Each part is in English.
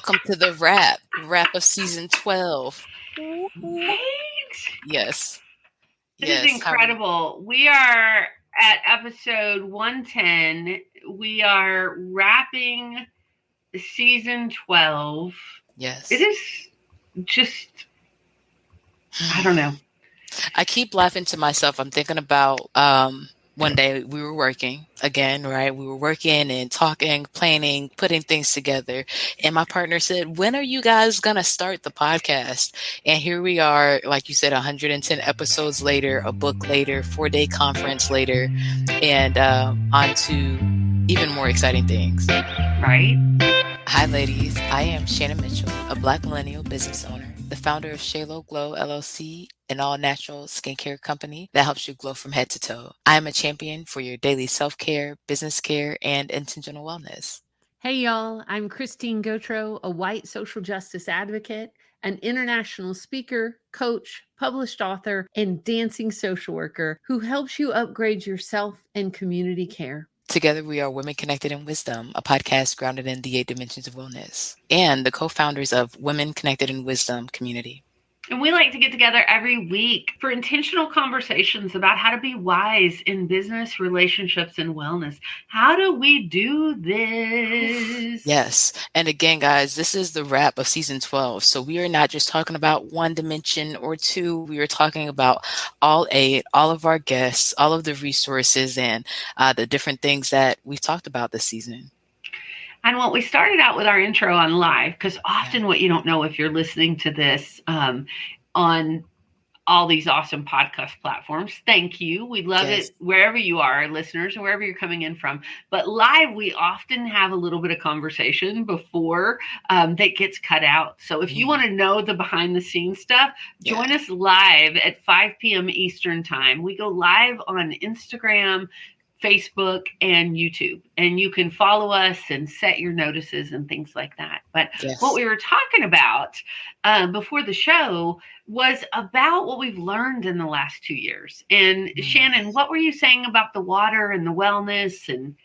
welcome to the wrap of season 12. Right? Yes. This is incredible. We are at episode 110. We are wrapping season 12. Yes. It is just, I don't know. I keep laughing to myself. I'm thinking about one day we were working again, right? We were working and talking, planning, putting things together. And my partner said, when are you guys going to start the podcast? And here we are, like you said, 110 episodes later, a book later, 4-day conference later, and on to even more exciting things. Right? Hi, ladies. I am Shannon Mitchell, a Black millennial business owner, the founder of Shalo Glow LLC, an all-natural skincare company that helps you glow from head to toe. I am a champion for your daily self-care, business care, and intentional wellness. Hey, y'all. I'm Christine Gautreaux, a white social justice advocate, an international speaker, coach, published author, and dancing social worker who helps you upgrade yourself and community care. Together, we are Women Connected in Wisdom, a podcast grounded in the 8 dimensions of wellness, and the co-founders of Women Connected in Wisdom community. And we like to get together every week for intentional conversations about how to be wise in business, relationships, and wellness. How do we do this? Yes. And again, guys, this is the wrap of season 12. So we are not just talking about one dimension or two. We are talking about all 8, all of our guests, all of the resources, and the different things that we've talked about this season. And what we started out with our intro on live, because often what you don't know if you're listening to this on all these awesome podcast platforms, thank you. We love it wherever you are, listeners, and wherever you're coming in from. But live, we often have a little bit of conversation before that gets cut out. So if you want to know the behind the scenes stuff, join us live at 5 p.m. Eastern time. We go live on Instagram, Facebook, and YouTube, and you can follow us and set your notices and things like that. But what we were talking about before the show was about what we've learned in the last 2 years. And Shannon, what were you saying about the water and the wellness? And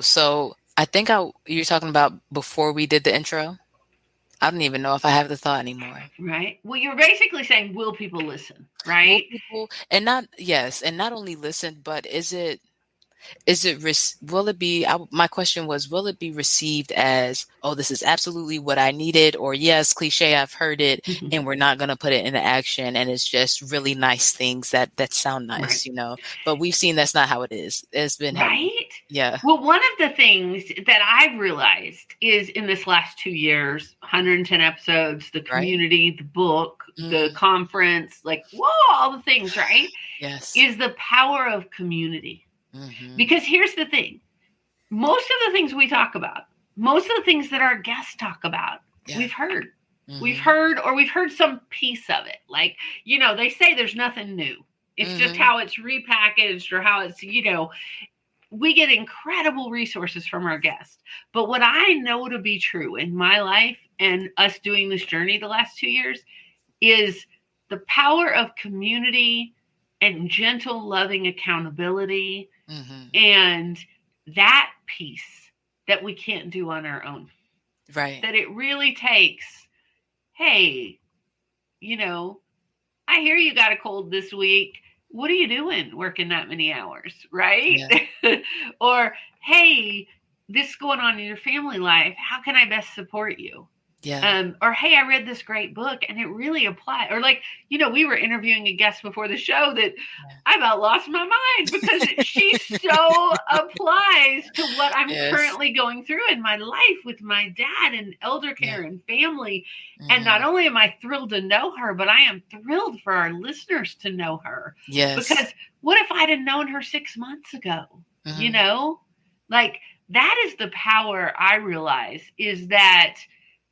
so I think you're talking about before we did the intro. I don't even know if I have the thought anymore. Right. Well, you're basically saying, will people listen? Right. And not only listen, but my question was, will it be received as, oh, this is absolutely what I needed, or yes, cliche, I've heard it, and we're not going to put it into action, and it's just really nice things that sound nice, but we've seen that's not how it is. It's been right. Yeah. Well, one of the things that I've realized is in this last 2 years, 110 episodes, the community, the book, the conference, like, whoa, all the things, right? Yes. Is the power of community. Because here's the thing. Most of the things we talk about, most of the things that our guests talk about, we've heard. We've heard, or we've heard some piece of it. Like, they say there's nothing new. It's just how it's repackaged or how it's, we get incredible resources from our guests. But what I know to be true in my life and us doing this journey the last 2 years is the power of community and gentle, loving accountability. And that piece that we can't do on our own. Right. That it really takes, hey, I hear you got a cold this week. What are you doing working that many hours? Right. Yeah. Or, hey, this is going on in your family life. How can I best support you? Yeah. Or, hey, I read this great book and it really applied. Or like, we were interviewing a guest before the show that I about lost my mind because she so applies to what I'm currently going through in my life with my dad and elder care and family. And not only am I thrilled to know her, but I am thrilled for our listeners to know her. Yes. Because what if I'd have known her 6 months ago? Like that is the power I realize is that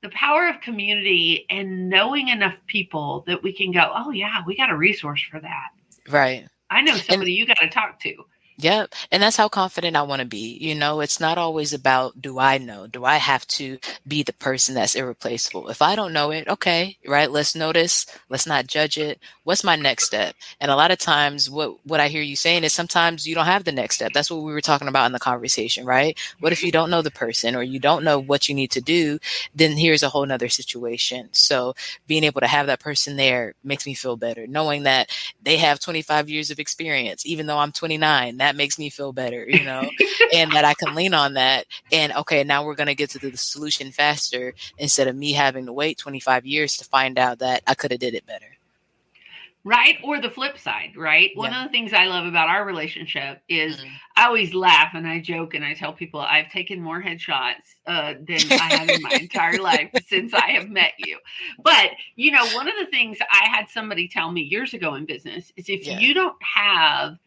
the power of community and knowing enough people that we can go, oh yeah, we got a resource for that. Right. I know somebody you got to talk to. Yep. And that's how confident I want to be. It's not always about, do I know? Do I have to be the person that's irreplaceable? If I don't know it, okay, right? Let's notice. Let's not judge it. What's my next step? And a lot of times what I hear you saying is sometimes you don't have the next step. That's what we were talking about in the conversation, right? What if you don't know the person or you don't know what you need to do? Then here's a whole nother situation. So being able to have that person there makes me feel better, knowing that they have 25 years of experience, even though I'm 29. That makes me feel better, and that I can lean on that. And okay, now we're going to get to the solution faster instead of me having to wait 25 years to find out that I could have did it better. Right? Or the flip side, right? Yeah. One of the things I love about our relationship is I always laugh and I joke and I tell people I've taken more headshots than I have in my entire life since I have met you. But, one of the things I had somebody tell me years ago in business is if you don't have,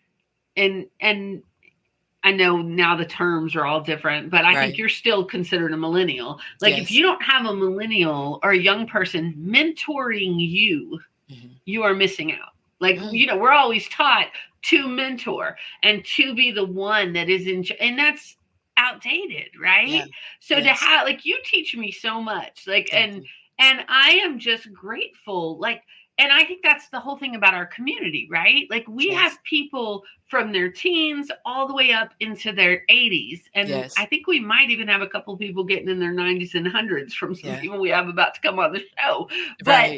and I know now the terms are all different, but I think you're still considered a millennial. Like if you don't have a millennial or a young person mentoring you, you are missing out. Like, we're always taught to mentor and to be the one that is and that's outdated, right? Yeah. So to have, like, you teach me so much, like, and I am just grateful. Like, and I think that's the whole thing about our community, right? Like we have people from their teens all the way up into their 80s. And I think we might even have a couple of people getting in their 90s and 100s from some people we have about to come on the show. But,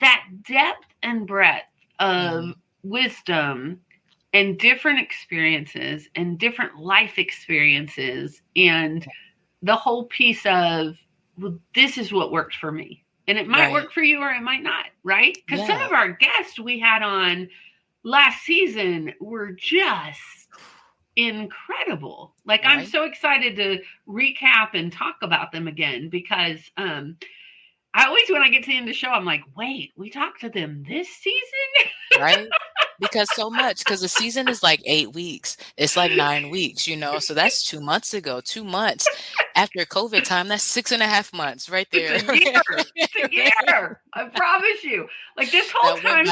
that depth and breadth of wisdom and different experiences and different life experiences and the whole piece of, well, this is what worked for me. And it might work for you or it might not, right? Because some of our guests we had on last season were just incredible. Like I'm so excited to recap and talk about them again because I always, when I get to the end of the show, I'm like, wait, we talked to them this season? Right? Because the season is like 8 weeks. It's like 9 weeks, so that's 2 months ago, 2 months. After COVID time, that's 6.5 months right there. It's a year. I promise you. Like this whole time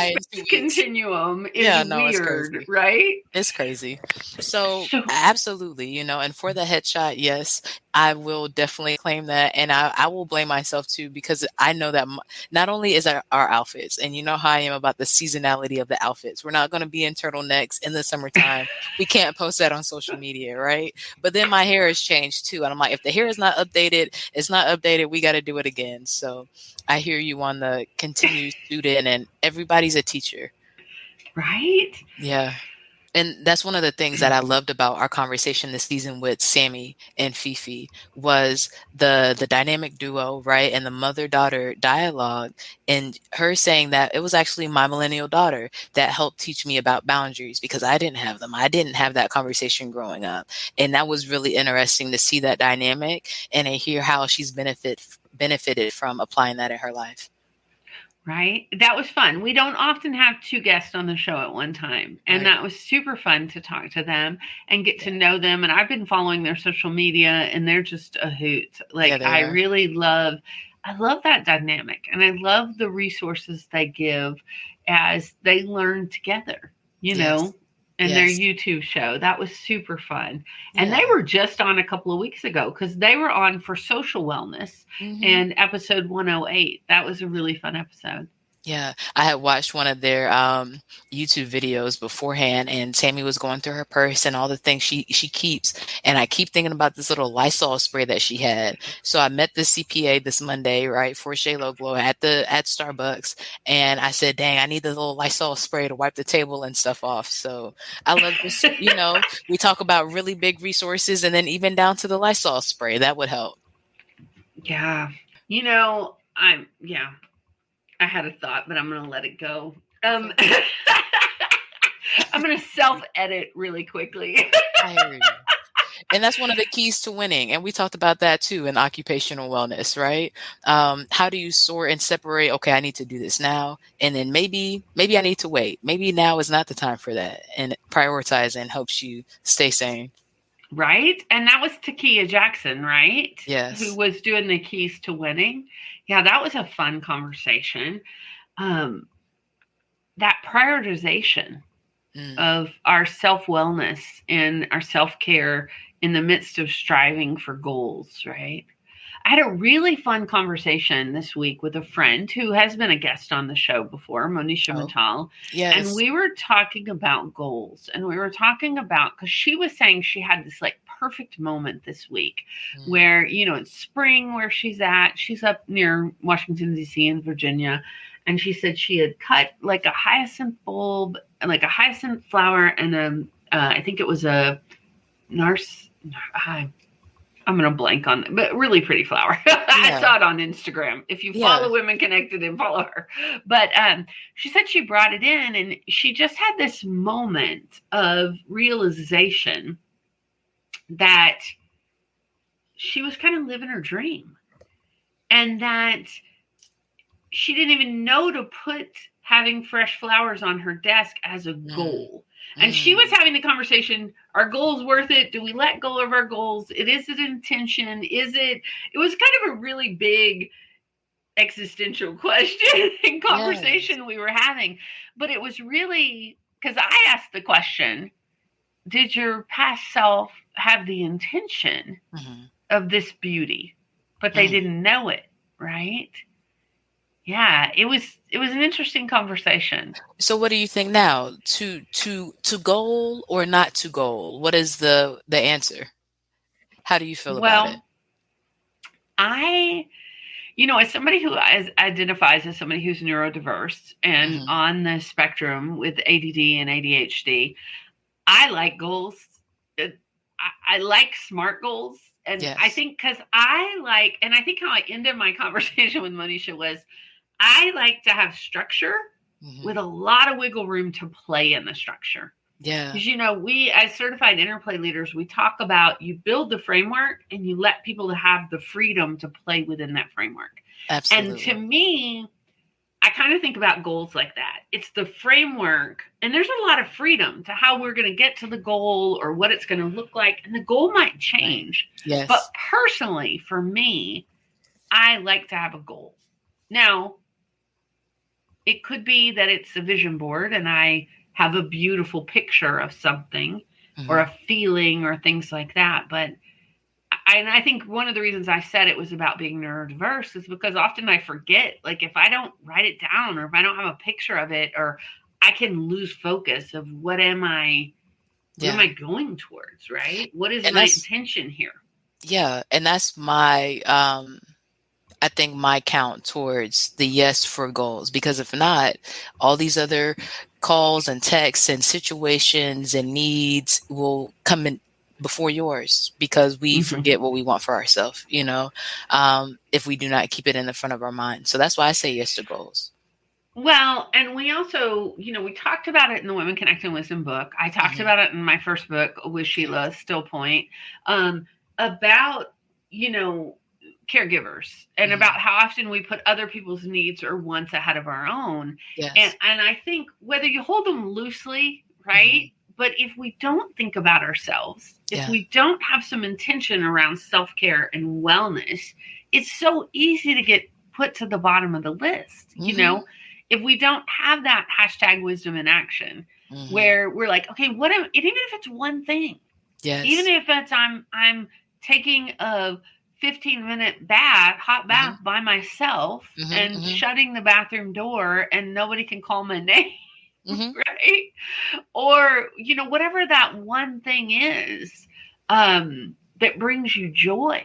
continuum is weird, right? It's crazy. So absolutely, and for the headshot, yes, I will definitely claim that. And I will blame myself too, because I know that not only is our outfits, and you know how I am about the seasonality of the outfits. We're not going to be in turtlenecks in the summertime. We can't post that on social media, right? But then my hair has changed too. And I'm like, if the hair is not updated, it's not updated. We got to do it again. So I hear you on the continued student, and everybody's a teacher. Right? Yeah. And that's one of the things that I loved about our conversation this season with Sammy and Fifi was the dynamic duo, right? And the mother-daughter dialogue, and her saying that it was actually my millennial daughter that helped teach me about boundaries because I didn't have them. I didn't have that conversation growing up. And that was really interesting to see that dynamic and to hear how she's benefited from applying that in her life. Right? That was fun. We don't often have two guests on the show at one time. And that was super fun to talk to them and get to know them. And I've been following their social media and they're just a hoot. Like I love that dynamic. And I love the resources they give as they learn together, know, and their YouTube show. That was super fun. And they were just on a couple of weeks ago because they were on for social wellness and episode 108. That was a really fun episode. Yeah, I had watched one of their YouTube videos beforehand, and Tammy was going through her purse and all the things she keeps. And I keep thinking about this little Lysol spray that she had. So I met the CPA this Monday, right, for Shaylo Glow at Starbucks. And I said, dang, I need the little Lysol spray to wipe the table and stuff off. So I love this, we talk about really big resources and then even down to the Lysol spray. That would help. Yeah. I had a thought, but I'm going to let it go. I'm going to self-edit really quickly. I hear you. And that's one of the keys to winning. And we talked about that too in occupational wellness, right? How do you sort and separate, okay, I need to do this now. And then maybe I need to wait. Maybe now is not the time for that. And prioritizing helps you stay sane. Right. And that was Takia Jackson, right? Yes. Who was doing the keys to winning. Yeah, that was a fun conversation. That prioritization of our self-wellness and our self-care in the midst of striving for goals, right? I had a really fun conversation this week with a friend who has been a guest on the show before, Monisha Mittal. Yes. And we were talking about goals, and we were talking about, because she was saying she had this like perfect moment this week where, you know, it's spring where she's up near Washington, D.C. in Virginia. And she said she had cut like a hyacinth bulb, like a hyacinth flower, and I think it was a I'm going to blank on it, but really pretty flower. I saw it on Instagram. If you follow Women Connected and follow her. But she said she brought it in and she just had this moment of realization that she was kind of living her dream and that she didn't even know to put having fresh flowers on her desk as a goal. And she was having the conversation, are goals worth it? Do we let go of our goals? Is it intention? It was kind of a really big existential question and conversation we were having. But it was really, because I asked the question, did your past self have the intention of this beauty? But they didn't know it, right? Yeah, it was an interesting conversation. So what do you think now? To goal or not to goal? What is the answer? How do you feel about it? I, as somebody who identifies as somebody who's neurodiverse and on the spectrum with ADD and ADHD, I like goals. I like SMART goals. And I think because I think how I ended my conversation with Monisha was, I like to have structure with a lot of wiggle room to play in the structure. Yeah. Because, we as certified interplay leaders, we talk about you build the framework and you let people have the freedom to play within that framework. Absolutely. And to me, I kind of think about goals like that. It's the framework, and there's a lot of freedom to how we're going to get to the goal or what it's going to look like. And the goal might change. Yes. But personally, for me, I like to have a goal. Now, it could be that it's a vision board and I have a beautiful picture of something or a feeling or things like that. But I think one of the reasons I said it was about being neurodiverse is because often I forget, like if I don't write it down or if I don't have a picture of it, or I can lose focus of what am I going towards, right? What is my intention here? Yeah. And that's my, I think my count towards the yes for goals, because if not, all these other calls and texts and situations and needs will come in before yours because we forget what we want for ourselves, if we do not keep it in the front of our mind. So that's why I say yes to goals. Well, and we also, we talked about it in the Women Connecting Wisdom book. I talked about it in my first book with Sheila, Stillpoint, about, caregivers and about how often we put other people's needs or wants ahead of our own. Yes. And I think whether you hold them loosely, right? But if we don't think about ourselves, if we don't have some intention around self-care and wellness, it's so easy to get put to the bottom of the list. If we don't have that hashtag wisdom in action, where we're like, okay, even if it's one thing, even if it's I'm taking a 15-minute hot bath by myself and shutting the bathroom door and nobody can call my name, right? Or, whatever that one thing is that brings you joy,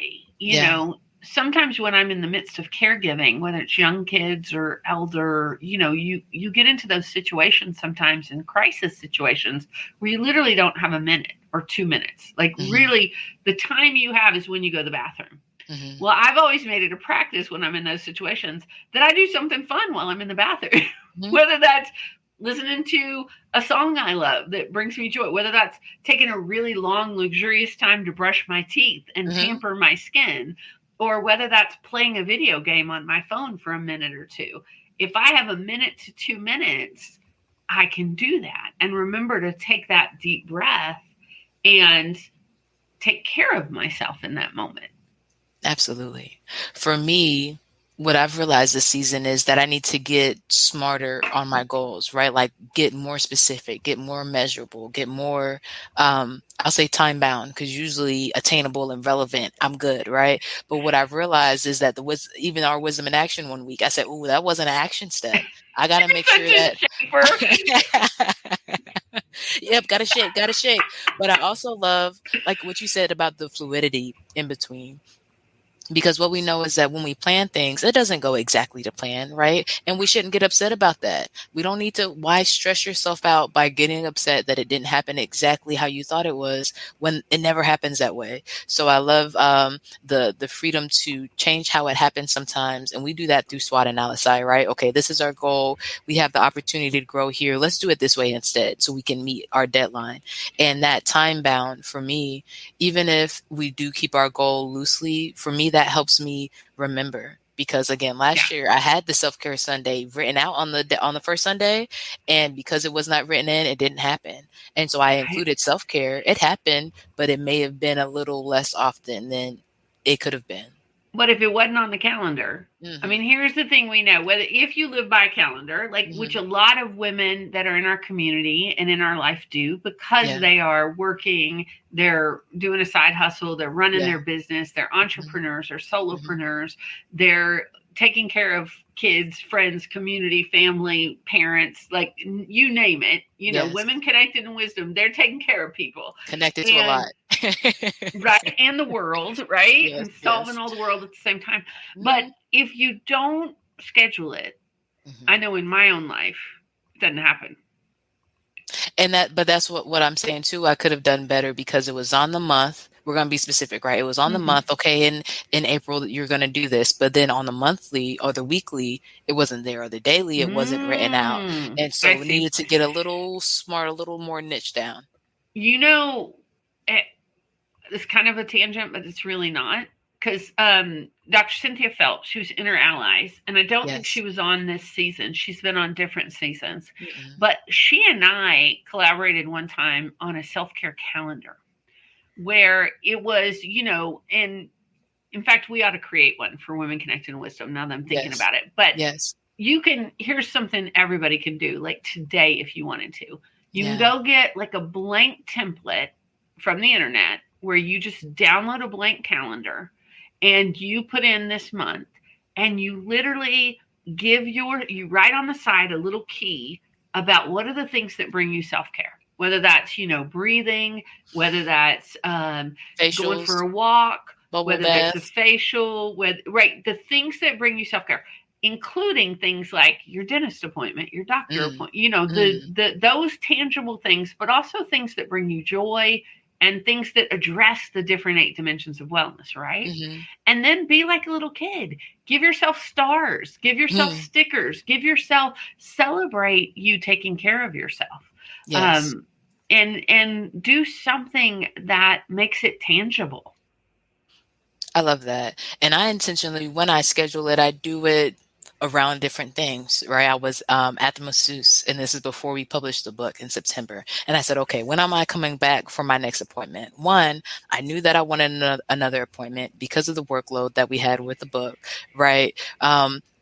sometimes when I'm in the midst of caregiving, whether it's young kids or elder, you get into those situations sometimes in crisis situations where you literally don't have a minute or 2 minutes. Like really the time you have is when you go to the bathroom. Well, I've always made it a practice when I'm in those situations that I do something fun while I'm in the bathroom, whether that's listening to a song I love that brings me joy, whether that's taking a really long, luxurious time to brush my teeth and pamper my skin, or whether that's playing a video game on my phone for a minute or two. If I have a minute to 2 minutes, I can do that and remember to take that deep breath and take care of myself in that moment. Absolutely. For me, what I've realized this season is that I need to get smarter on my goals, right? Like get more specific, get more measurable, get more, I'll say time bound, because usually attainable and relevant, I'm good, right? But what I've realized is that even our wisdom in action one week, I said, "Ooh, that wasn't an action step. I got to make sure Such a that." shaper. Yep, gotta shake, gotta shake. But I also love like what you said about the fluidity in between. Because what we know is that when we plan things, it doesn't go exactly to plan, right? And we shouldn't get upset about that. We don't need to, why stress yourself out by getting upset that it didn't happen exactly how you thought it was when it never happens that way. So I love the freedom to change how it happens sometimes. And we do that through SWOT analysis, right? Okay, this is our goal. We have the opportunity to grow here. Let's do it this way instead so we can meet our deadline. And that time bound for me, even if we do keep our goal loosely, for me, that helps me remember. Because again, last year I had the self-care Sunday written out on the first Sunday, and because it was not written in, it didn't happen. And so I included self-care. It happened, but it may have been a little less often than it could have been. But if it wasn't on the calendar, I mean, here's the thing we know, whether if you live by a calendar, like which a lot of women that are in our community and in our life do, because they are working, they're doing a side hustle, they're running their business, they're entrepreneurs or solopreneurs, they're taking care of kids, friends, community, family, parents, like you name it, you know, women connected in wisdom, they're taking care of people. Connected to a lot. Right. And the world, right? And solving all the world at the same time. But if you don't schedule it, I know in my own life, it doesn't happen. And but that's what I'm saying too. I could have done better because it was on the month. We're going to be specific, right? It was on the month. Okay. In April, you're going to do this, but then on the monthly or the weekly, it wasn't there, or the daily, it wasn't written out. And so we needed to get a little smart, a little more niche down. You know, it's kind of a tangent, but it's really not. Because Dr. Cynthia Phelps, she was in her Allies, and I don't think she was on this season. She's been on different seasons. But she and I collaborated one time on a self-care calendar where it was, you know, and in fact, we ought to create one for Women Connected in Wisdom now that I'm thinking about it. But you can, here's something everybody can do, like today if you wanted to. You can go get like a blank template from the internet where you just download a blank calendar and you put in this month, and you literally you write on the side a little key about what are the things that bring you self-care, whether that's, you know, breathing, whether that's going for a walk, whether that's a facial, the things that bring you self-care, including things like your dentist appointment, your doctor appointment, you know, those tangible things, but also things that bring you joy and things that address the different 8 dimensions of wellness, right? And then be like a little kid. Give yourself stars. Give yourself stickers. Celebrate you taking care of yourself. And do something that makes it tangible. I love that. And I intentionally, when I schedule it, I do it around different things, right? I was at the masseuse, and this is before we published the book in September. And I said, okay, when am I coming back for my next appointment? One, I knew that I wanted another appointment because of the workload that we had with the book, right?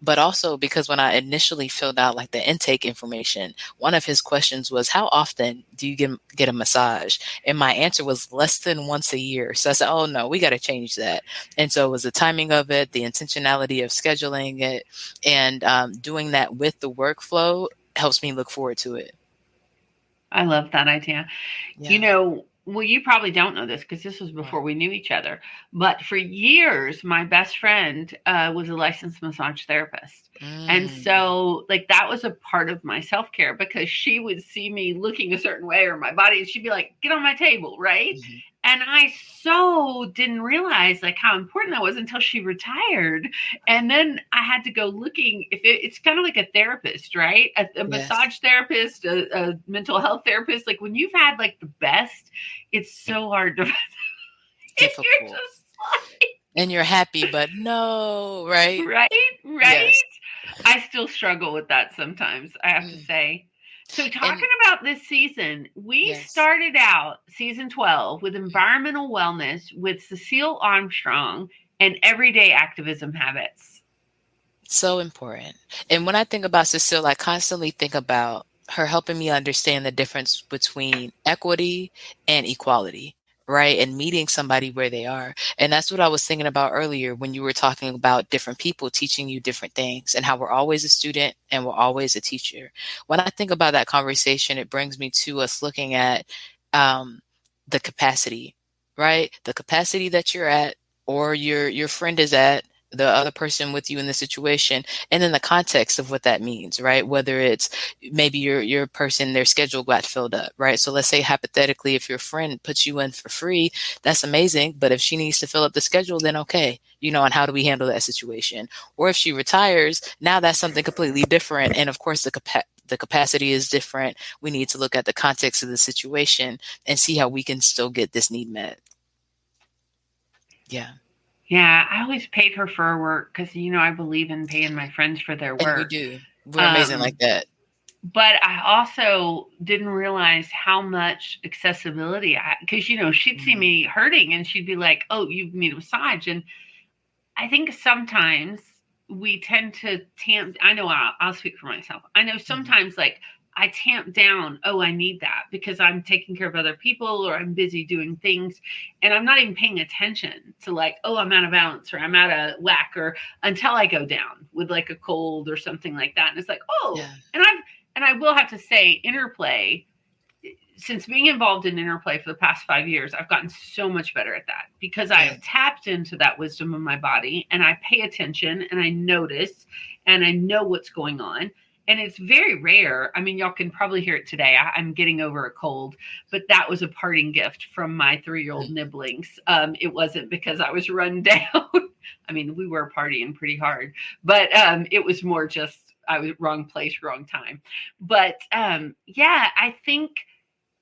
But also because when I initially filled out like the intake information, one of his questions was, how often do you get a massage? And my answer was less than once a year. So I said, oh no, we got to change that. And so it was the timing of it, the intentionality of scheduling it, and doing that with the workflow helps me look forward to it. I love that idea. You know, well, you probably don't know this because this was before we knew each other. But for years, my best friend was a licensed massage therapist. And so like that was a part of my self-care because she would see me looking a certain way or my body, and she'd be like, get on my table, right? And I so didn't realize like how important that was until she retired. And then I had to go looking, it's kind of like a therapist, right? A massage therapist, a mental health therapist. Like when you've had like the best, it's so hard to difficult. You're just like, and you're happy, but no, right? Right. Yes. I still struggle with that sometimes, I have to say. So talking about this season, we started out season 12 with environmental wellness with Cecile Armstrong and everyday activism habits. So important. And when I think about Cecile, I constantly think about her helping me understand the difference between equity and equality, right? And meeting somebody where they are. And that's what I was thinking about earlier when you were talking about different people teaching you different things and how we're always a student and we're always a teacher. When I think about that conversation, it brings me to us looking at um, the capacity, right? The capacity that you're at or your friend is at, the other person with you in the situation, and then the context of what that means, right? Whether it's maybe your person, their schedule got filled up, right? So let's say hypothetically, if your friend puts you in for free, that's amazing. But if she needs to fill up the schedule, then okay, and how do we handle that situation? Or if she retires, now that's something completely different. And of course, the capacity is different. We need to look at the context of the situation and see how we can still get this need met. Yeah. Yeah, I always paid her for her work because, I believe in paying my friends for their And we work. do. We're amazing like that. But I also didn't realize how much accessibility because, she'd see me hurting and she'd be like, oh, you need a massage. And I think sometimes we tend to I know I'll speak for myself. I know sometimes like I tamp down, oh, I need that because I'm taking care of other people or I'm busy doing things and I'm not even paying attention to like, oh, I'm out of balance or I'm out of whack or until I go down with like a cold or something like that. And it's like, oh, yeah. And I will have to say interplay, since being involved in interplay for the past 5 years, I've gotten so much better at that because I have tapped into that wisdom of my body and I pay attention and I notice and I know what's going on. And it's very rare. I mean, y'all can probably hear it today. I'm getting over a cold, but that was a parting gift from my 3-year-old nibblings. It wasn't because I was run down. I mean, we were partying pretty hard, but it was more just I was wrong place, wrong time. But yeah, I think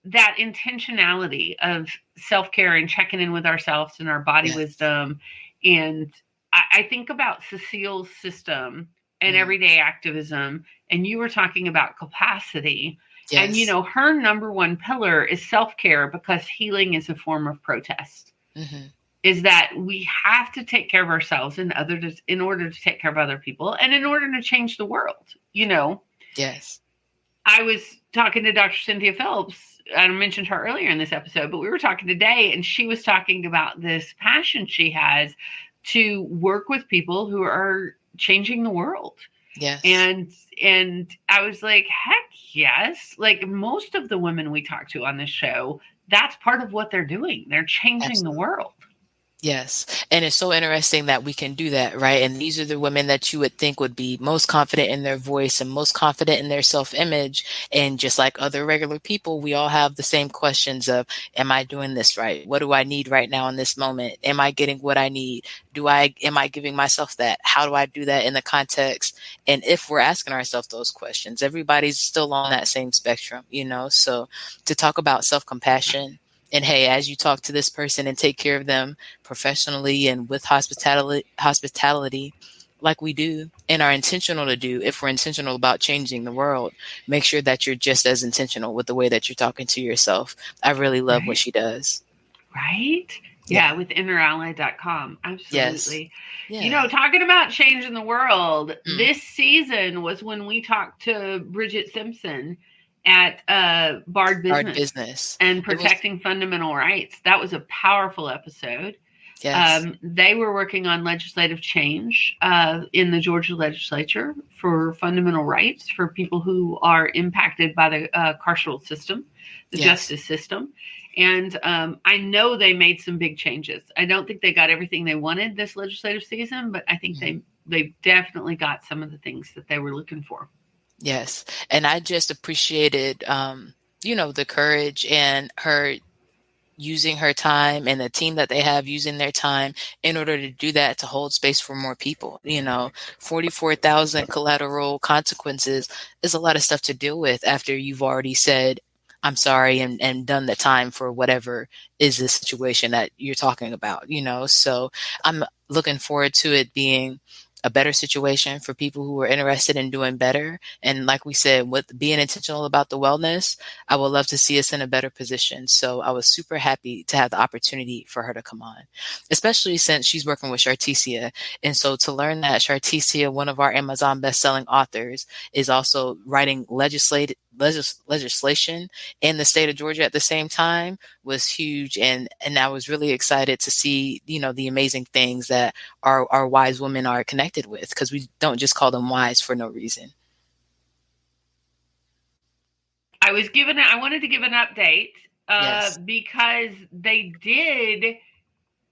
that intentionality of self-care and checking in with ourselves and our body wisdom. And I think about Cecile's system and everyday activism. And you were talking about capacity. Yes. And, her number one pillar is self-care because healing is a form of protest. Mm-hmm. Is that we have to take care of ourselves in order to take care of other people and in order to change the world, Yes. I was talking to Dr. Cynthia Phelps. I mentioned her earlier in this episode, but we were talking today and she was talking about this passion she has to work with people who are changing the world. Yes. And I was like, heck yes. Like most of the women we talk to on this show, that's part of what they're doing. They're changing the world. Yes. And it's so interesting that we can do that, right? And these are the women that you would think would be most confident in their voice and most confident in their self-image. And just like other regular people, we all have the same questions of, am I doing this right? What do I need right now in this moment? Am I getting what I need? Am I giving myself that? How do I do that in the context? And if we're asking ourselves those questions, everybody's still on that same spectrum, So to talk about self-compassion, and hey, as you talk to this person and take care of them professionally and with hospitality, like we do and are intentional to do, if we're intentional about changing the world, make sure that you're just as intentional with the way that you're talking to yourself. I really love what she does. Right? Yeah, with innerally.com. Absolutely. Yes. Yeah. Talking about changing the world, this season was when we talked to Bridget Simpson at Bard Business and protecting fundamental rights. That was a powerful episode. Yes. They were working on legislative change in the Georgia legislature for fundamental rights for people who are impacted by the carceral system, the justice system. And I know they made some big changes. I don't think they got everything they wanted this legislative season, but I think they definitely got some of the things that they were looking for. Yes. And I just appreciated, the courage and her using her time and the team that they have using their time in order to do that, to hold space for more people. 44,000 collateral consequences is a lot of stuff to deal with after you've already said, I'm sorry, and done the time for whatever is the situation that you're talking about, So I'm looking forward to it being a better situation for people who are interested in doing better. And like we said, with being intentional about the wellness, I would love to see us in a better position. So I was super happy to have the opportunity for her to come on, especially since she's working with Sharticia. And so to learn that Sharticia, one of our Amazon best-selling authors, is also writing legislation in the state of Georgia at the same time was huge. And I was really excited to see, the amazing things that our wise women are connected with, because we don't just call them wise for no reason. I wanted to give an update Yes. because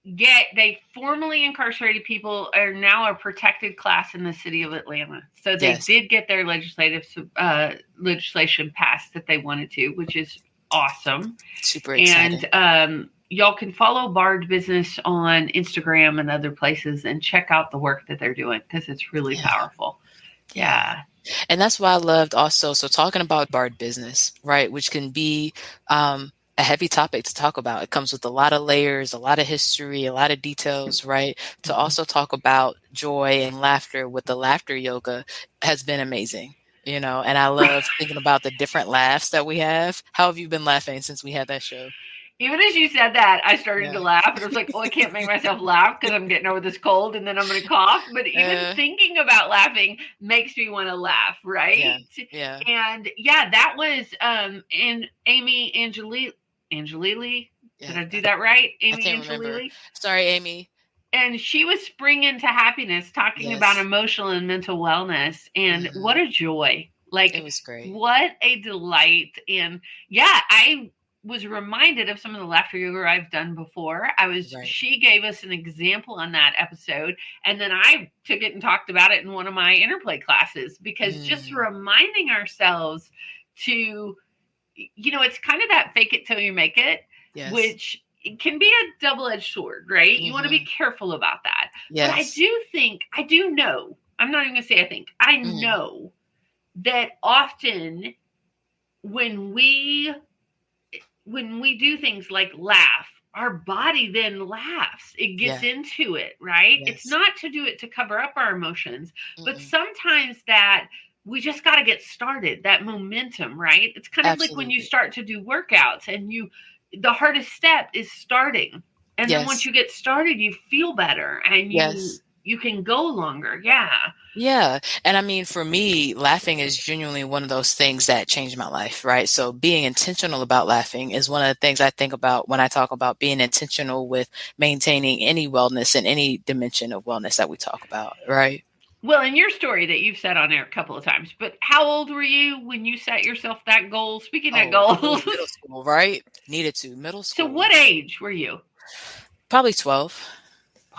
they formally incarcerated people are now a protected class in the city of Atlanta. So they Yes. did get their legislation passed that they wanted to, which is awesome. Super exciting. And y'all can follow Bard Business on Instagram and other places and check out the work that they're doing, because it's really powerful. Yeah. And that's why I loved also, so talking about Bard Business, right, which can be a heavy topic to talk about. It comes with a lot of layers, a lot of history, a lot of details, right? To also talk about joy and laughter with the laughter yoga has been amazing, and I love thinking about the different laughs that we have. How have you been laughing since we had that show? Even as you said that, I started to laugh, and I was like, I can't make myself laugh because I'm getting over this cold and then I'm going to cough. But even thinking about laughing makes me want to laugh, right? Yeah. And that was and Amy Angelili. Did I do that right? Amy Angelili. Sorry, Amy. And she was springing to happiness, talking about emotional and mental wellness, and what a joy! Like, it was great. What a delight! And I was reminded of some of the laughter yoga I've done before. She gave us an example on that episode, and then I took it and talked about it in one of my interplay classes, because just reminding ourselves to, it's kind of that fake it till you make it, which it can be a double-edged sword, right? You want to be careful about that. But I do know, I'm not even going to say I think, I know that often when we do things like laugh, our body then laughs. It gets into it, right? It's not to do it to cover up our emotions, but sometimes that we just got to get started, that momentum, right? It's kind of like when you start to do workouts and the hardest step is starting. And then once you get started, you feel better and you can go longer. Yeah. And I mean, for me, laughing is genuinely one of those things that changed my life, right? So being intentional about laughing is one of the things I think about when I talk about being intentional with maintaining any wellness and any dimension of wellness that we talk about, right? Well, in your story that you've said on air a couple of times, but how old were you when you set yourself that goal? Speaking of goals. Middle school, right? Needed to. Middle school. So what age were you? Probably 12. Wow.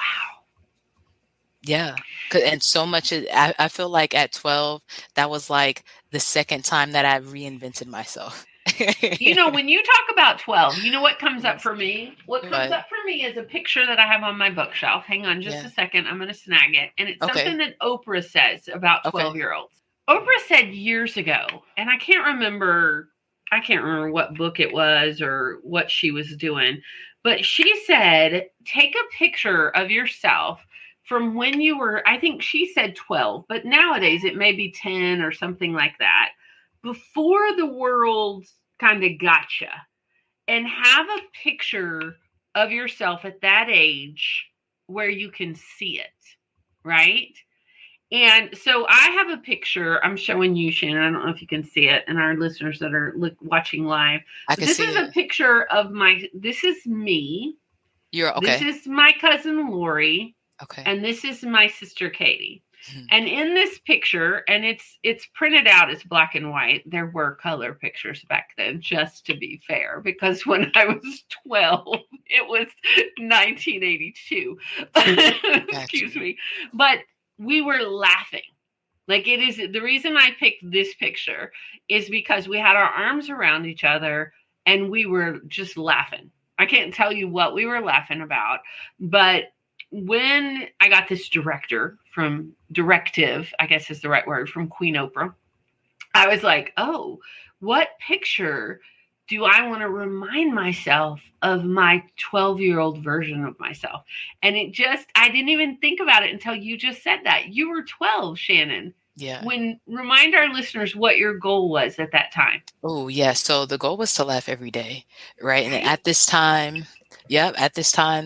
Yeah. And so much, I feel like at 12, that was like the second time that I reinvented myself. When you talk about 12, you know what comes up for me? What comes up for me is a picture that I have on my bookshelf. Hang on just a second. I'm going to snag it. And it's something that Oprah says about 12-year-olds. Oprah said years ago, and I can't remember what book it was or what she was doing, but she said, take a picture of yourself from when you were, I think she said 12, but nowadays it may be 10 or something like that, before the world kind of gotcha, and have a picture of yourself at that age where you can see it, right? And so I have a picture I'm showing you, Shannon. I don't know if you can see it, and our listeners that are watching live. This is a picture of this is me. This is my cousin Lori. Okay. And this is my sister Katie. And in this picture, and it's printed out as black and white. There were color pictures back then, just to be fair, because when I was 12, it was 1982. Excuse me. But we were laughing. Like, it is the reason I picked this picture is because we had our arms around each other and we were just laughing. I can't tell you what we were laughing about, but when I got this directive, I guess is the right word, from Queen Oprah, I was like, oh, what picture do I want to remind myself of my 12-year-old version of myself? And I didn't even think about it until you just said that. You were 12, Shannon. Yeah. Remind our listeners what your goal was at that time. Oh, yeah. So the goal was to laugh every day, right? And Right? at this time,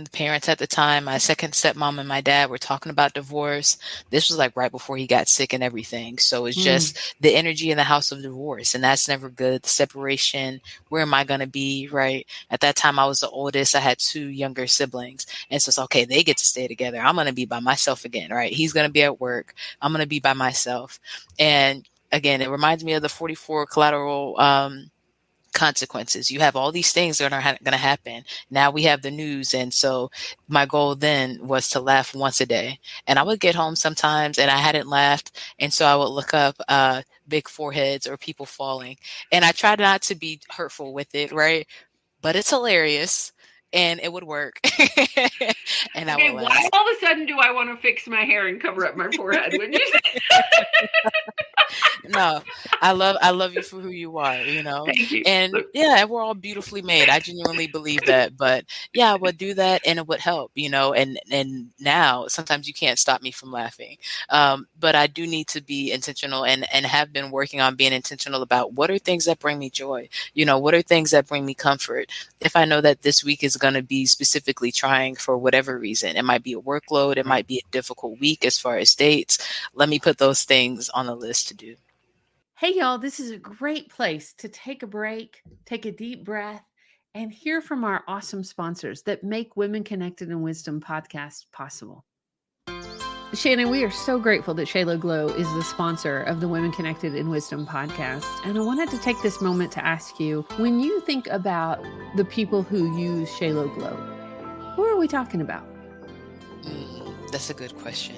the parents at the time, my second stepmom and my dad were talking about divorce. This was like right before he got sick and everything. So it's just the energy in the house of divorce, and that's never good. The separation, where am I going to be, right? At that time, I was the oldest. I had two younger siblings. And so it's okay, they get to stay together. I'm going to be by myself again, right? He's going to be at work. I'm going to be by myself. And again, it reminds me of the 44 collateral consequences. You have all these things that are going to happen. Now we have the news. And so my goal then was to laugh once a day. And I would get home sometimes and I hadn't laughed. And so I would look up big foreheads or people falling. And I tried not to be hurtful with it, right? But it's hilarious. And it would work. And I would laugh. Why all of a sudden do I want to fix my hair and cover up my forehead when you say No, I love you for who you are, you know? Thank you. And yeah, we're all beautifully made. I genuinely believe that. But yeah, I would do that and it would help, you know, and now sometimes you can't stop me from laughing. But I do need to be intentional and have been working on being intentional about what are things that bring me joy? You know, what are things that bring me comfort? If I know that this week is going to be specifically trying for whatever reason, it might be a workload, it might be a difficult week as far as dates. Let me put those things on the list to do. Hey, y'all, this is a great place to take a break, take a deep breath, and hear from our awesome sponsors that make Women Connected in Wisdom podcast possible. Shannon, we are so grateful that Shayla Glow is the sponsor of the Women Connected in Wisdom podcast. And I wanted to take this moment to ask you, when you think about the people who use Shayla Glow, who are we talking about? That's a good question.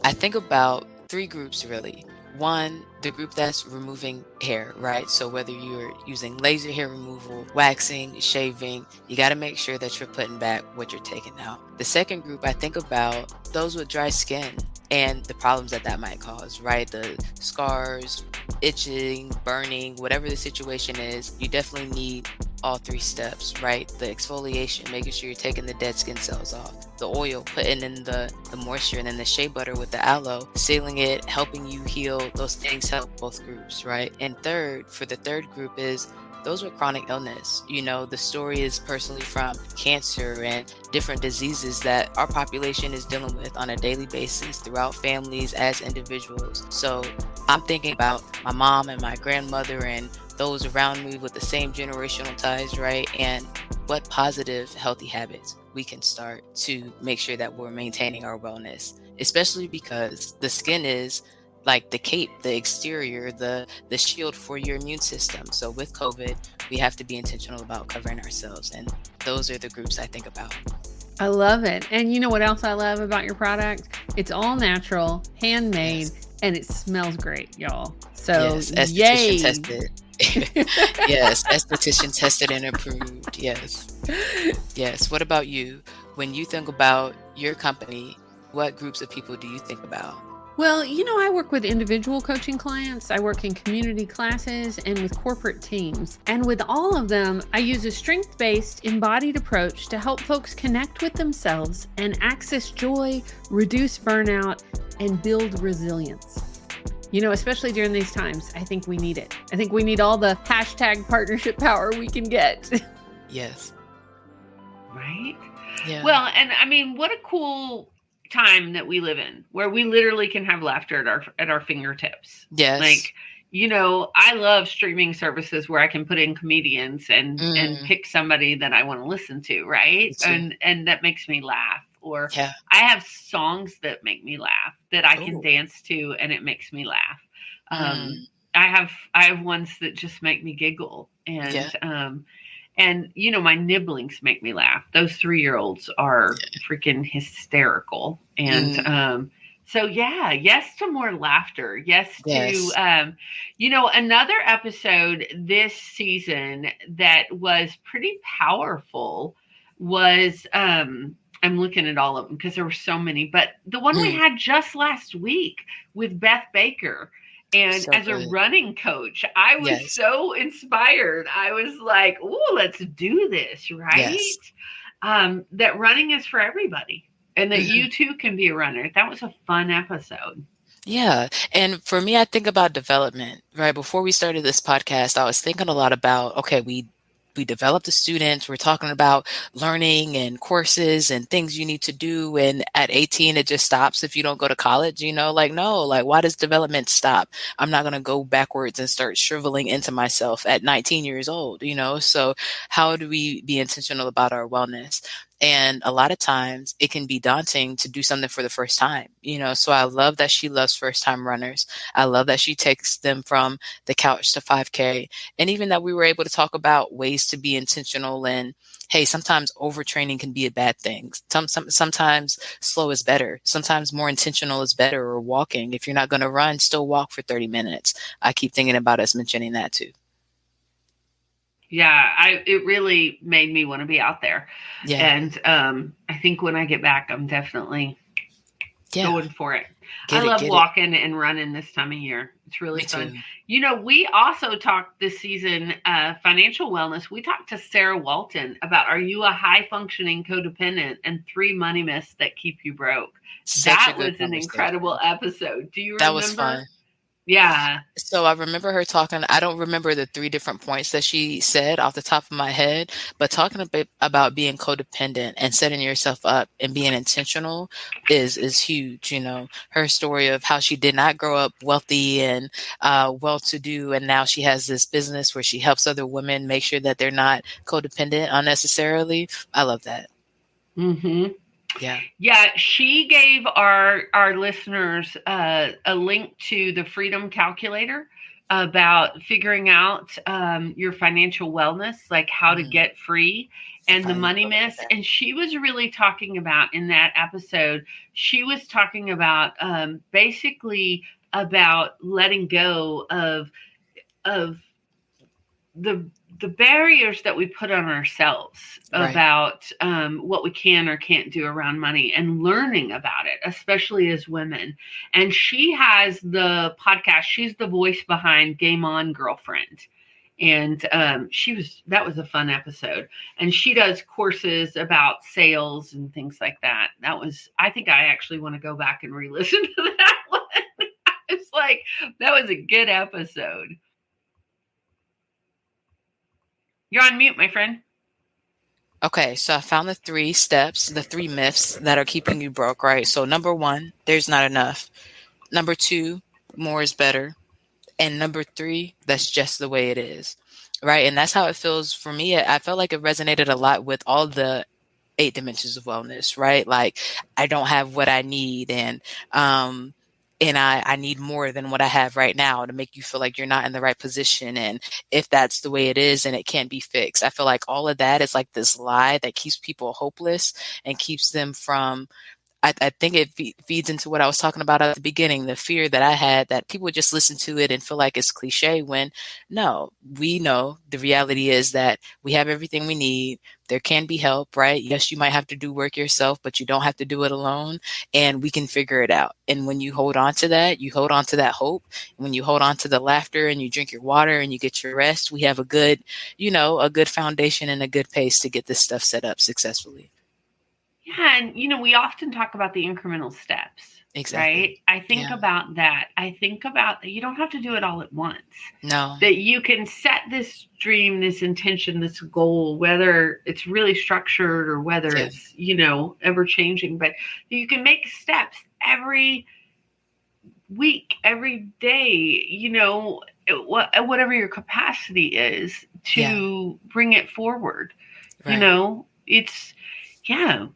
I think about three groups, really. One, the group that's removing hair, right? So whether you're using laser hair removal, waxing, shaving, you got to make sure that you're putting back what you're taking out. The second group, I think about those with dry skin and the problems that might cause, right? The scars, itching, burning, whatever the situation is, you definitely need all three steps, right? The exfoliation, making sure you're taking the dead skin cells off. The oil, putting in the moisture, and then the shea butter with the aloe, sealing it, helping you heal. Those things help both groups, right? And third, for the third group is those with chronic illness. You know, the story is personally from cancer and different diseases that our population is dealing with on a daily basis throughout families as individuals. So I'm thinking about my mom and my grandmother and those around me with the same generational ties, right? And what positive, healthy habits we can start to make sure that we're maintaining our wellness, especially because the skin is like the cape, the exterior, the shield for your immune system. So with COVID, we have to be intentional about covering ourselves. And those are the groups I think about. I love it. And you know what else I love about your product? It's all natural, handmade, and it smells great, y'all. So yes, yay. Tested. Yes, esthetician tested and approved. Yes. What about you? When you think about your company, what groups of people do you think about? Well, you know, I work with individual coaching clients, I work in community classes, and with corporate teams. And with all of them, I use a strength-based, embodied approach to help folks connect with themselves and access joy, reduce burnout, and build resilience. You know, especially during these times, I think we need it. I think we need all the hashtag partnership power we can get. Yes. Right? Yeah. Well, and I mean, what a cool time that we live in, where we literally can have laughter at our fingertips. Yes. Like, you know, I love streaming services where I can put in comedians and pick somebody that I want to listen to, right? And that makes me laugh. Or I have songs that make me laugh that I can dance to, and it makes me laugh. I have ones that just make me giggle, and you know, my nibblings make me laugh. Those 3-year-olds are freaking hysterical, and so yes to more laughter. Yes to you know, another episode this season that was pretty powerful was I'm looking at all of them because there were so many, but the one we had just last week with Beth Baker And So as a good. running coach, I was Yes. so inspired. I was like, oh, let's do this, right? Yes. That running is for everybody and that Mhm. you too can be a runner. That was a fun episode. Yeah. And for me, I think about development, right? Before we started this podcast, I was thinking a lot about, okay, we develop the students, we're talking about learning and courses and things you need to do. And at 18, it just stops if you don't go to college, like, no, like, why does development stop? I'm not going to go backwards and start shriveling into myself at 19 years old. So how do we be intentional about our wellness? And a lot of times it can be daunting to do something for the first time. So I love that she loves first time runners. I love that she takes them from the couch to 5K. And even that we were able to talk about ways to be intentional and, hey, sometimes overtraining can be a bad thing. Sometimes slow is better. Sometimes more intentional is better, or walking. If you're not going to run, still walk for 30 minutes. I keep thinking about us mentioning that too. Yeah, it really made me want to be out there. Yeah. And I think when I get back, I'm definitely going for it. I love Get it. walking and running this time of year. It's really Me fun. too. We also talked this season, financial wellness. We talked to Sarah Walton about, are you a high functioning codependent, and 3 money myths that keep you broke. Such a That good was an incredible conversation. episode. Do you That was remember? fun. Yeah. So I remember her talking. I don't remember the 3 different points that she said off the top of my head, but talking a bit about being codependent and setting yourself up and being intentional is huge. Her story of how she did not grow up wealthy and well-to-do, and now she has this business where she helps other women make sure that they're not codependent unnecessarily. I love that. Mm-hmm. Yeah. Yeah, she gave our listeners a link to the Freedom Calculator about figuring out your financial wellness, like how to Mm, get free, I and the probably need to money go look at myths. that. And she was really talking about, in that episode, she was talking about basically about letting go of the the barriers that we put on ourselves Right. about what we can or can't do around money, and learning about it, especially as women. And she has the podcast. She's the voice behind Game On Girlfriend. And that was a fun episode. And she does courses about sales and things like that. I think I actually want to go back and re-listen to that one. It's like, that was a good episode. You're on mute, my friend. Okay, so I found the 3 steps, the 3 myths that are keeping you broke, right? So number 1, there's not enough. Number 2, more is better. And number 3, that's just the way it is, right? And that's how it feels for me. I felt like it resonated a lot with all the 8 dimensions of wellness, right? Like, I don't have what I need, and I need more than what I have right now, to make you feel like you're not in the right position. And if that's the way it is and it can't be fixed, I feel like all of that is like this lie that keeps people hopeless and keeps them from. I think it feeds into what I was talking about at the beginning, the fear that I had that people would just listen to it and feel like it's cliche, when no, we know the reality is that we have everything we need. There can be help, right? Yes, you might have to do work yourself, but you don't have to do it alone, and we can figure it out. And when you hold on to that, you hold on to that hope. When you hold on to the laughter and you drink your water and you get your rest, we have a good foundation and a good pace to get this stuff set up successfully. Yeah, and we often talk about the incremental steps, Exactly. right? I think Yeah. about that. I think about that you don't have to do it all at once. No. That you can set this dream, this intention, this goal, whether it's really structured or whether Yeah. it's, ever changing, but you can make steps every week, every day, whatever your capacity is, Yeah. to bring it forward. Right. It's, yeah.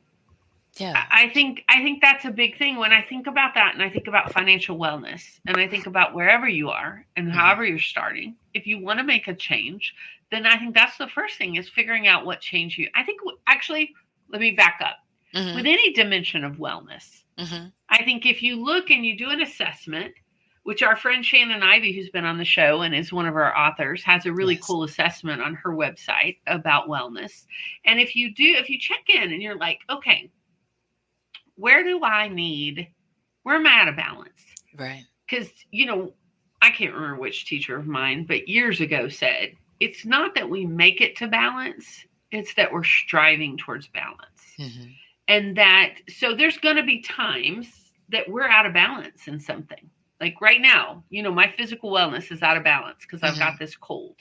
Yeah. I think that's a big thing. When I think about that, and I think about financial wellness, and I think about wherever you are and however you're starting, if you want to make a change, then I think that's the first thing, is figuring out what change you. I think, actually, let me back up. With any dimension of wellness, I think if you look and you do an assessment, which our friend Shannon Ivy, who's been on the show and is one of our authors, has a really cool assessment on her website about wellness. And if you check in and you're like, okay, where am I out of balance? Right. Because, I can't remember which teacher of mine, but years ago said, it's not that we make it to balance, it's that we're striving towards balance. Mm-hmm. And that, so there's going to be times that we're out of balance in something. Like right now, my physical wellness is out of balance because I've got this cold,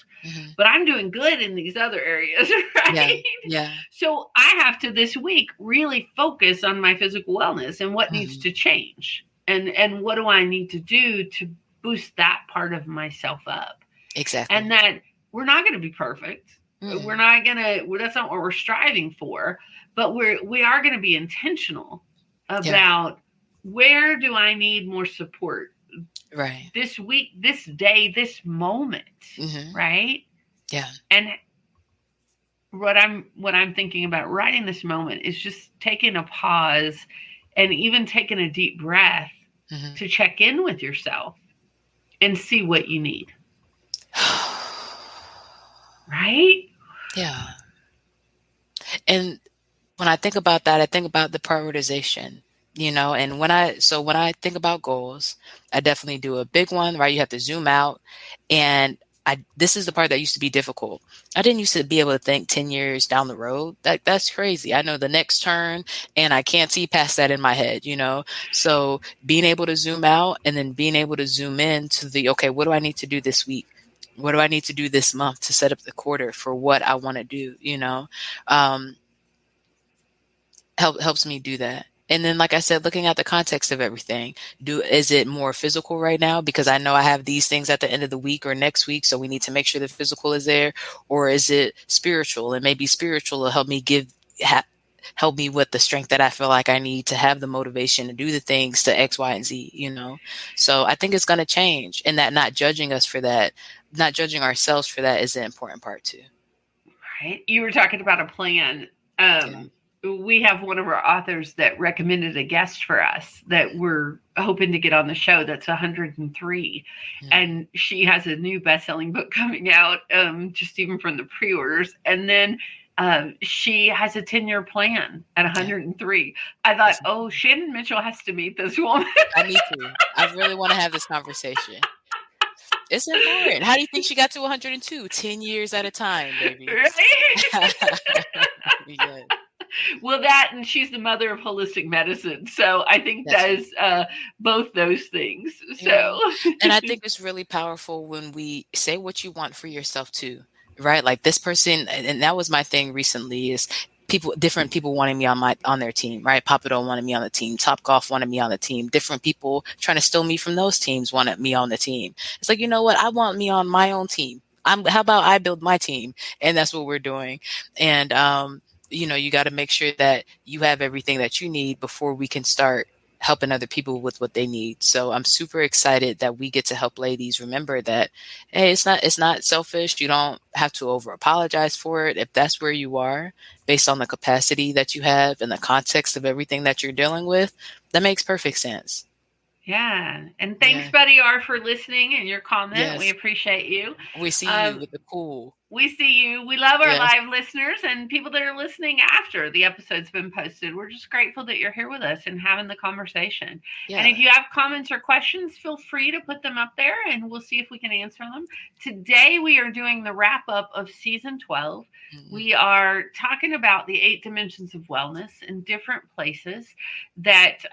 but I'm doing good in these other areas, right? Yeah. So I have to this week really focus on my physical wellness and what needs to change, and what do I need to do to boost that part of myself up. Exactly. And that we're not going to be perfect. We're not going to, that's not what we're striving for, but we are going to be intentional about where do I need more support right this week, this day, this moment, right? Yeah. And what I'm thinking about right in this moment is just taking a pause and even taking a deep breath to check in with yourself and see what you need. Right? Yeah. And when I think about that, I think about the prioritization, and when I think about goals, I definitely do a big one, right? You have to zoom out. And this is the part that used to be difficult. I didn't used to be able to think 10 years down the road. That's crazy. I know the next turn and I can't see past that in my head, So being able to zoom out and then being able to zoom in to okay, what do I need to do this week? What do I need to do this month to set up the quarter for what I want to do, helps me do that. And then, like I said, looking at the context of everything, is it more physical right now? Because I know I have these things at the end of the week or next week, so we need to make sure the physical is there. Or is it spiritual? And maybe spiritual will help me help me with the strength that I feel like I need to have the motivation to do the things to X, Y, and Z, So I think it's going to change, and that not judging us for that, not judging ourselves for that is the important part too. Right. You were talking about a plan. We have one of our authors that recommended a guest for us that we're hoping to get on the show. That's 103. And she has a new best-selling book coming out, just even from the pre-orders. And then she has a 10-year plan at 103. I thought, Shannon Mitchell has to meet this woman. I need to. I really want to have this conversation. It's important. How do you think she got to 102? 10 years at a time, baby. Right? Yes. Well, that, and she's the mother of holistic medicine. So I think that is both those things. So, and I think it's really powerful when we say what you want for yourself too, right? Like this person, and that was my thing recently, is different people wanting me on their team, right? Papadoe wanted me on the team. Topgolf wanted me on the team. Different people trying to steal me from those teams wanted me on the team. It's like, you know what? I want me on my own team. How about I build my team? And that's what we're doing. And, you got to make sure that you have everything that you need before we can start helping other people with what they need. So I'm super excited that we get to help ladies remember that, hey, it's not selfish. You don't have to over apologize for it. If that's where you are based on the capacity that you have and the context of everything that you're dealing with, that makes perfect sense. Yeah. And thanks, Buddy R, for listening and your comment. Yes. We appreciate you. We see you with the cool. We see you. We love our live listeners and people that are listening after the episode's been posted. We're just grateful that you're here with us and having the conversation. Yeah. And if you have comments or questions, feel free to put them up there and we'll see if we can answer them. Today, we are doing the wrap up of season 12. Mm-hmm. We are talking about the 8 dimensions of wellness in different places that,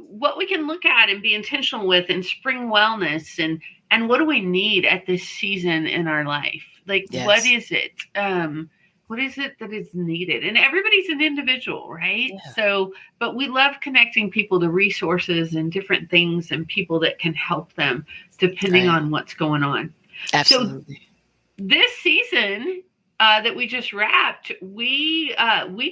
what we can look at and be intentional with in spring wellness and what do we need at this season in our life? Like, what is it? What is it that is needed? And everybody's an individual, right? Yeah. So, but we love connecting people to resources and different things and people that can help them depending on what's going on. Absolutely. So this season, that we just wrapped, we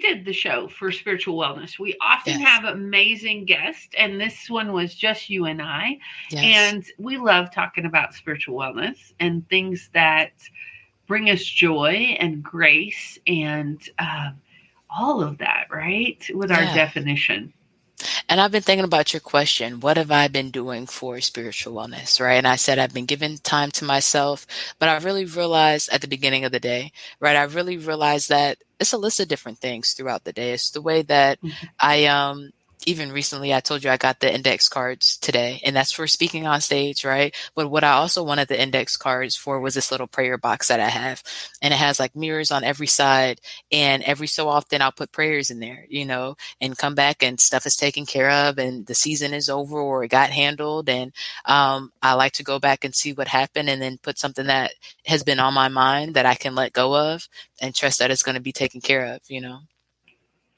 did the show for spiritual wellness. We often have amazing guests, and this one was just you and I. Yes. And we love talking about spiritual wellness and things that bring us joy and grace and all of that, right? With our definition. And I've been thinking about your question, what have I been doing for spiritual wellness, right? And I said I've been giving time to myself, but I really realized at the beginning of the day, right? I really realized that it's a list of different things throughout the day. It's the way that I even recently, I told you I got the index cards today, and that's for speaking on stage, right? But what I also wanted the index cards for was this little prayer box that I have, and it has like mirrors on every side. And every so often, I'll put prayers in there, and come back and stuff is taken care of, and the season is over or it got handled. And I like to go back and see what happened, and then put something that has been on my mind that I can let go of and trust that it's going to be taken care of.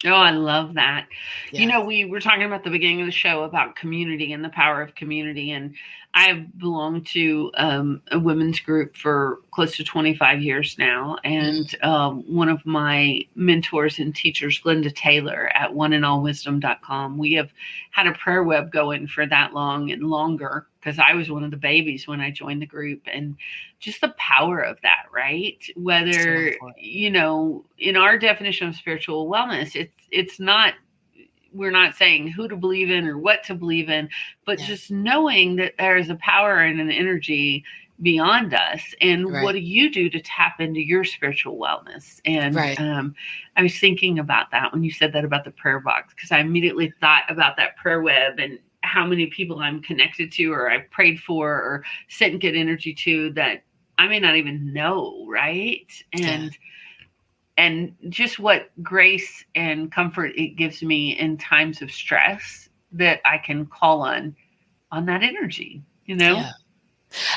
Oh, I love that. Yeah. We were talking about the beginning of the show about community and the power of community. And I've belonged to a women's group for close to 25 years now. And one of my mentors and teachers, Glenda Taylor at oneandallwisdom.com, we have had a prayer web going for that long and longer, because I was one of the babies when I joined the group. And just the power of that, right? Whether, in our definition of spiritual wellness, it's not, we're not saying who to believe in or what to believe in, but just knowing that there is a power and an energy beyond us. And what do you do to tap into your spiritual wellness? And I was thinking about that when you said that about the prayer box, because I immediately thought about that prayer web and how many people I'm connected to, or I've prayed for, or sent good energy to, that I may not even know, right? And just what grace and comfort it gives me in times of stress, that I can call on that energy, Yeah.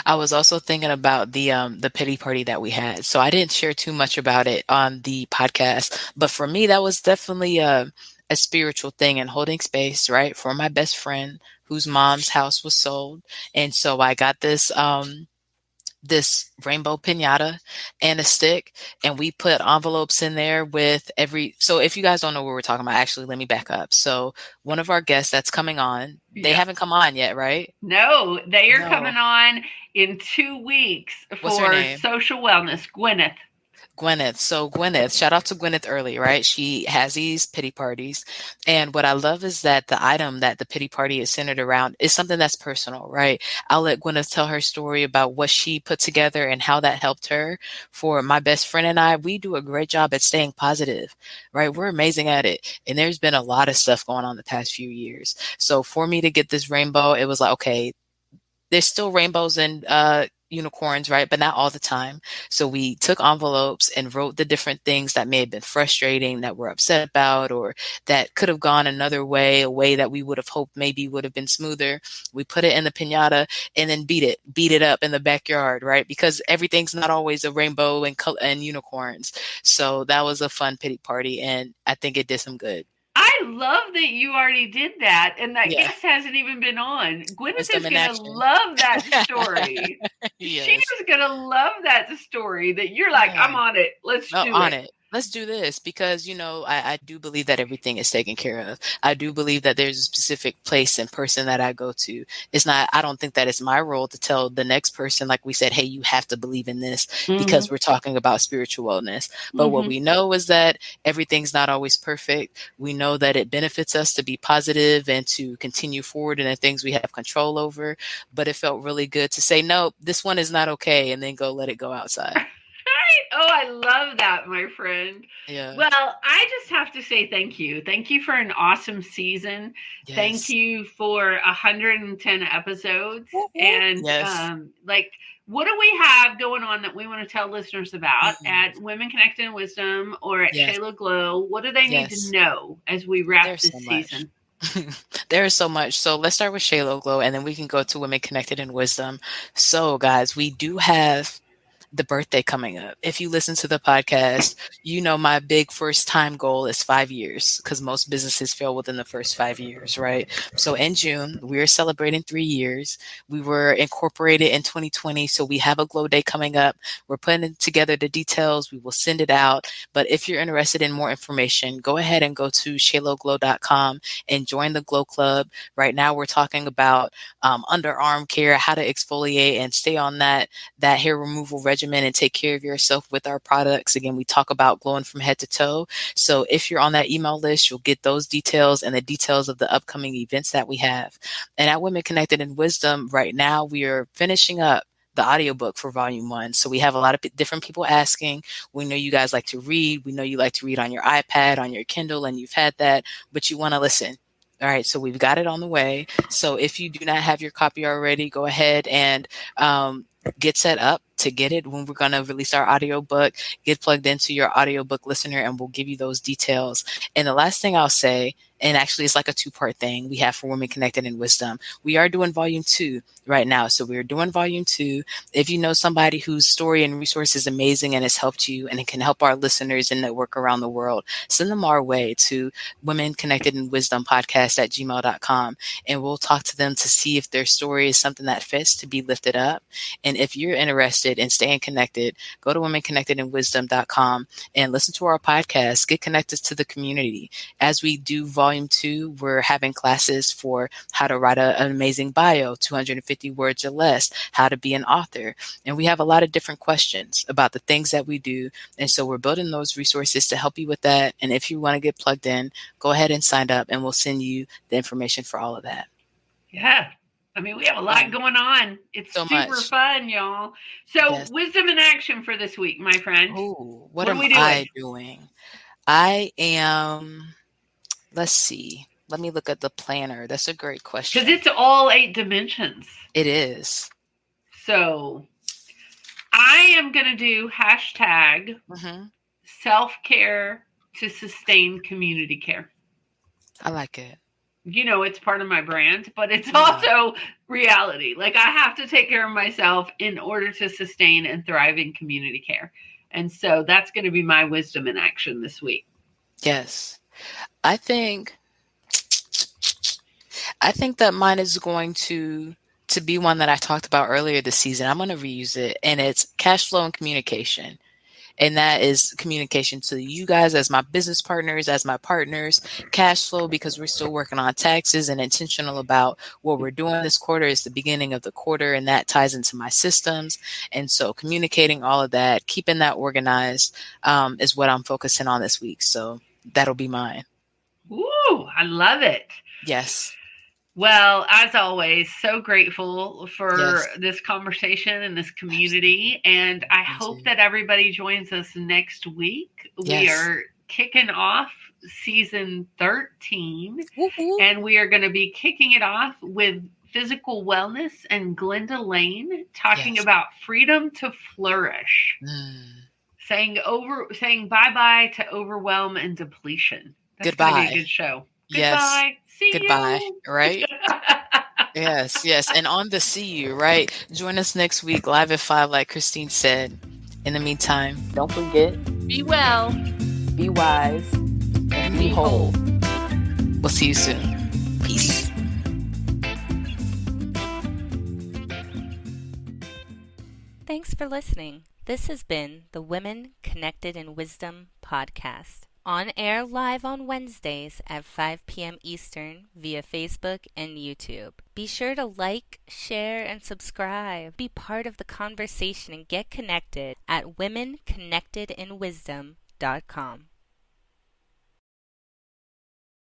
I was also thinking about the pity party that we had. So I didn't share too much about it on the podcast, but for me, that was definitely a spiritual thing, and holding space, right, for my best friend whose mom's house was sold. And so I got this rainbow piñata and a stick, and we put envelopes in there with so if you guys don't know what we're talking about, actually, let me back up. So one of our guests that's coming on, they haven't come on yet, right? No, they are coming on in 2 weeks What's her for name? Social Wellness. Gwyneth. So Gwyneth, shout out to Gwyneth early, right? She has these pity parties. And what I love is that the item that the pity party is centered around is something that's personal, right? I'll let Gwyneth tell her story about what she put together and how that helped her. For my best friend and I, we do a great job at staying positive, right? We're amazing at it. And there's been a lot of stuff going on the past few years. So for me to get this rainbow, it was like, okay, there's still rainbows and unicorns, right? But not all the time. So we took envelopes and wrote the different things that may have been frustrating, that we're upset about, or that could have gone another way, a way that we would have hoped maybe would have been smoother. We put it in the piñata and then beat it up in the backyard, right? Because everything's not always a rainbow and unicorns. So that was a fun pity party, and I think it did some good. I love that you already did that, and that guest hasn't even been on. Gwyneth is going to love that story. She is going to love that story, that you're like, I'm on it. Let's do it. Let's do this, because, I do believe that everything is taken care of. I do believe that there's a specific place and person that I go to. I don't think that it's my role to tell the next person, like we said, hey, you have to believe in this, because we're talking about spiritual wellness. But what we know is that everything's not always perfect. We know that it benefits us to be positive and to continue forward in the things we have control over. But it felt really good to say, no, this one is not okay, and then let it go outside. Oh, I love that, my friend. Yeah. Well, I just have to say thank you. Thank you for an awesome season. Yes. Thank you for 110 episodes. And what do we have going on that we want to tell listeners about at Women Connected in Wisdom or at Shayla Glow? What do they need to know as we wrap this season? There is so much. So let's start with Shayla Glow, and then we can go to Women Connected in Wisdom. So guys, we do have the birthday coming up. If you listen to the podcast, my big first time goal is 5 years, because most businesses fail within the first 5 years, right? So in June, we're celebrating 3 years. We were incorporated in 2020, so we have a Glow Day coming up. We're putting together the details. We will send it out. But if you're interested in more information, go ahead and go to shayloglow.com and join the Glow Club. Right now, we're talking about underarm care, how to exfoliate and stay on that hair removal regimen and take care of yourself with our products. Again, we talk about glowing from head to toe. So if you're on that email list, you'll get those details and the details of the upcoming events that we have. And at Women Connected in Wisdom, right now, we are finishing up the audiobook for volume 1. So we have a lot of different people asking. We know you guys like to read. We know you like to read on your iPad, on your Kindle, and you've had that, but you want to listen. All right, so we've got it on the way. So if you do not have your copy already, go ahead and get set up to get it when we're going to release our audiobook. Get plugged into your audiobook listener and we'll give you those details. And the last thing I'll say, and actually it's like a two-part thing we have for Women Connected in Wisdom. We are doing volume 2 right now. So we're doing volume 2. If you know somebody whose story and resource is amazing and has helped you and it can help our listeners and network around the world, send them our way to Women Connected in Wisdom podcast at gmail.com. And we'll talk to them to see if their story is something that fits to be lifted up. And if you're interested in staying connected, go to womenconnectedinwisdom.com and listen to our podcast. Get connected to the community. As we do volume 2, we're having classes for how to write an amazing bio, 250 words or less, how to be an author. And we have a lot of different questions about the things that we do. And so we're building those resources to help you with that. And if you want to get plugged in, go ahead and sign up and we'll send you the information for all of that. Yeah. I mean, we have a lot going on. It's so super fun, y'all. So wisdom in action for this week, my friend. Ooh, what am I doing? I am, let's see. Let me look at the planner. That's a great question. Because it's all 8 dimensions. It is. So I am going to do hashtag self-care to sustain community care. I like it. You know, it's part of my brand, but it's also reality. Like I have to take care of myself in order to sustain and thrive in community care. And so that's going to be my wisdom in action this week. Yes. I think that mine is going to be one that I talked about earlier this season. I'm going to reuse it, and it's cash flow and communication. And that is communication to you guys as my business partners, as my partners, cash flow, because we're still working on taxes and intentional about what we're doing this quarter. Is the beginning of the quarter, and that ties into my systems. And so communicating all of that, keeping that organized is what I'm focusing on this week. So that'll be mine. Ooh, I love it. Yes. Well, as always, so grateful for this conversation and this community. And I hope that everybody joins us next week. We are kicking off season 13. And we are going to be kicking it off with physical wellness and Glenda Lane talking about freedom to flourish. Saying bye-bye to overwhelm and depletion. That's going to be a good show. Goodbye. See Goodbye. you. Right? Yes. And on the see you, right? Join us next week live at 5, like Christine said. In the meantime, don't forget, be well, be wise, and be whole. We'll see you soon. Peace. Thanks for listening. This has been the Women Connected in Wisdom podcast. On air live on Wednesdays at 5 p.m. Eastern via Facebook and YouTube. Be sure to like, share, and subscribe. Be part of the conversation and get connected at womenconnectedinwisdom.com.